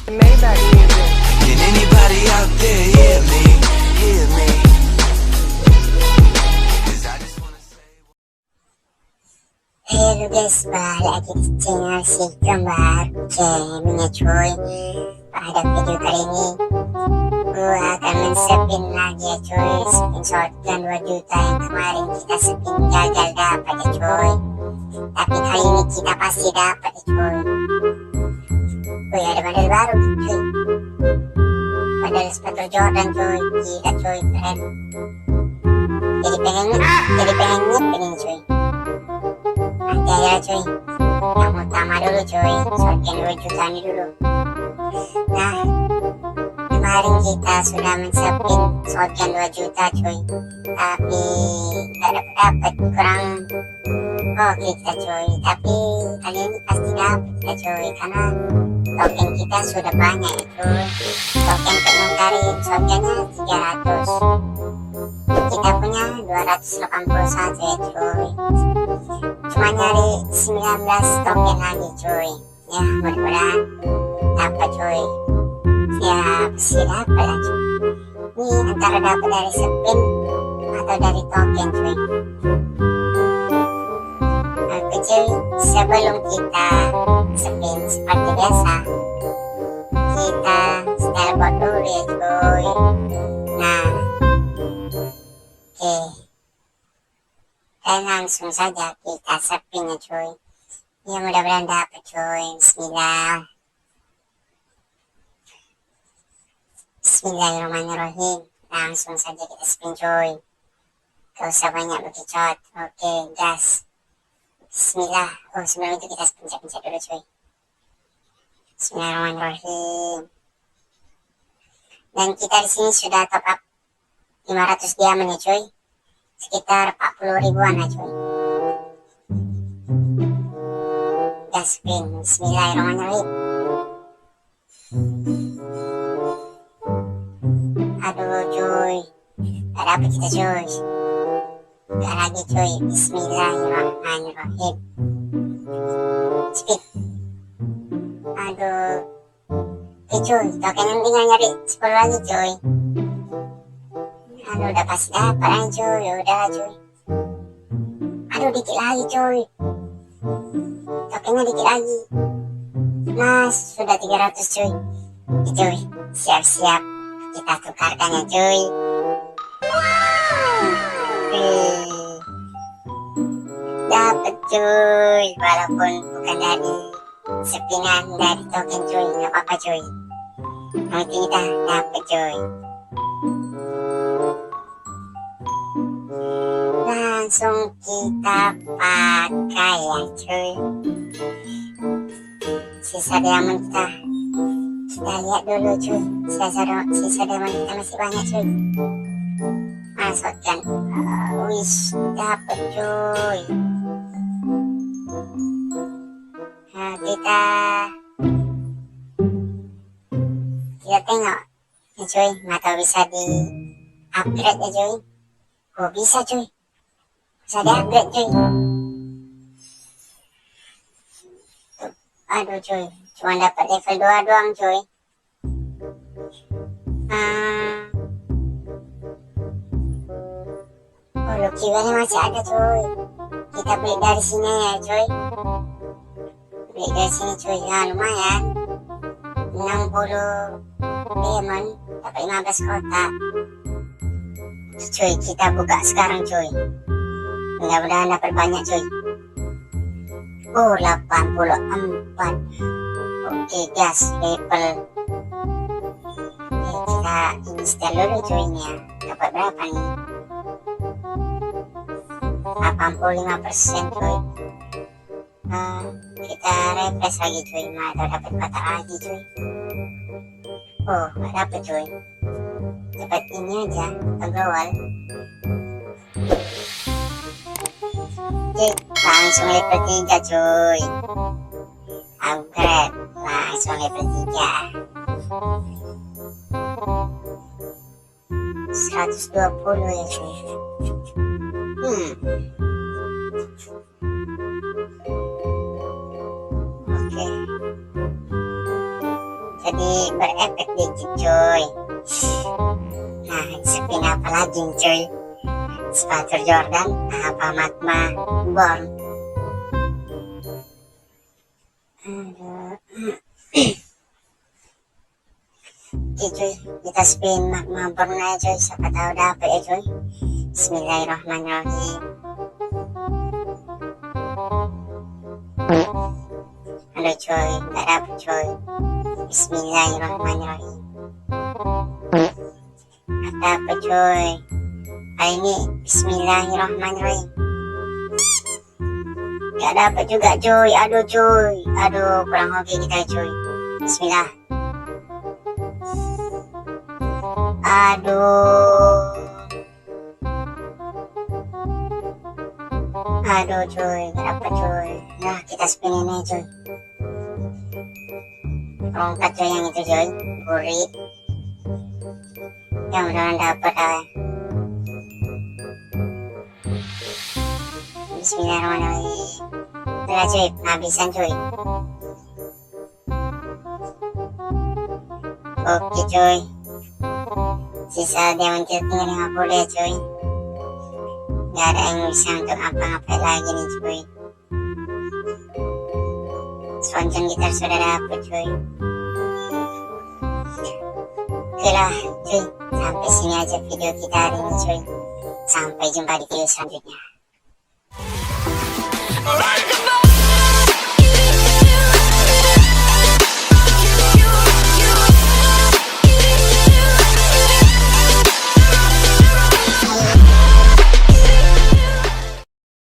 Maybach music. Can anybody out there hear me? Hear me? 'Cause I just wanna say. Halo guys, balik lagi di channel si Kembar Gamingnya cuy. Pada video kali ini gue akan men-spin lagi ya cuy. Spin shotgun 2 juta yang kemarin kita spin gagal dapat ya cuy. Tapi kali ini kita pasti dapat ya cuy. Wih, ada model baru cuy. Model sepatu Jordan cuy. Gila cuy, keren. Jadi pengen nyepin cuy. Nanti aja cuy, yang utama dulu cuy, shotgun 2 juta ini dulu. Nah, kemarin kita sudah men-spin shotgun 2 juta cuy, tapi gak dapet kurang oke kita cuy. Tapi kali ini pasti dapet kita cuy, karena token kita sudah banyak ya cuy. Token untuk nukarin shotgunnya 300, kita punya 281 ya cuy. Cuma nyari 19 token lagi cuy. Ya mudah-mudahan dapat cuy. Ya pasti dapat lah cuy. Ini antara dapat dari spin atau dari token cuy. Oke cuy, sebelum kita spin seperti biasa, kita setel bot dulu ya cuy. Nah, oke, dan langsung saja kita spin ya cuy. Ya mudah-mudahan dapat cuy. Bismillah. Bismillahirrahmanirrahim. Langsung saja kita spin cuy. Gak usah banyak bekicot. Oke gas. Bismillah. Oh sebelum itu kita pencet-pencet dulu cuy. Bismillahirrahmanirrahim. Dan kita di sini sudah top up 500 diamond ya cuy. Sekitar 40 ribuan lah cuy. Gas spin. Bismillahirrahmanirrahim. Aduh cuy, gak dapet kita cuy. Gak lagi cuy. Bismillahirrahmanirrahim. Speed. Aduh. Oke cuy, token yang tinggal nyari 10 lagi cuy. Aduh udah pasti dapat aja cuy. Udah cuy. Aduh dikit lagi cuy. Tokennya dikit lagi. Mas sudah 300 cuy. Cuy siap-siap kita tukarkan ya cuy. Dapat cuy. Walaupun bukan dari spinan, dari token cuy. Gak apa-apa cuy. Nanti kita dapat cuy. Langsung kita pakai ya cuy. Sisa diamond kita lihat dulu cuy. Sisa diamond kita masih banyak cuy. Masukkan. Wish dapet cuy. Nah, kita tengok ya cuy. Atau bisa di upgrade ya cuy. Oh bisa cuy. Bisa di-upgrade cuy. Aduh cuy, cuma dapat level 2 doang cuy. Oh Lucky Wheel masih ada cuy. Kita beli dari sini ya cuy. Beli dari sini cuy. Ya lumayan, 60 diamond dapat 15 kotak cuy. Kita buka sekarang cuy. Mudah-mudahan dapat banyak cuy. Oh 84. Oke gas level. Oke, kita install dulu cuy ini ya. Dapat berapa nih? 85% cuy. Kita refresh lagi cuy. Atau dapat kotak lagi cuy. Oh gak dapet cuy. Dapat ini aja, pegawai. Oke, langsung level 3 cuy. Upgrade. Langsung level 3. 120 ya cuy. Oke. tadi berefek dikit cuy. Nah, spin apa lagi cuy? Sepatu Jordan apa magma born? Oke cuy, kita spin magma born aja cuy, siapa tahu dapet ya cuy. Bismillahirrahmanirrahim. Aduh cuy, nggak dapet cuy. Bismillahirrahmanirrahim. Nggak dapet cuy. Kali ini Bismillahirrahmanirrahim. Nggak dapet juga cuy. Aduh cuy, aduh kurang hoki kita cuy. Bismillah. Aduh cuy, nggak dapet cuy. Nah, kita spin ini cuy. Rongkat cuy yang itu cuy, burit. Ya mudah-mudahan dapet Bismillahirrahmanirrahim. Udah cuy, penghabisan cuy. Oke cuy, sisa diamond tinggal 50 ya cuy. Gak ada yang bisa untuk apa-ngapain lagi nih cuy. Soncon kita sudah dapet cuy. Oke lah cuy, sampai sini aja video kita hari ini cuy. Sampai jumpa di video selanjutnya.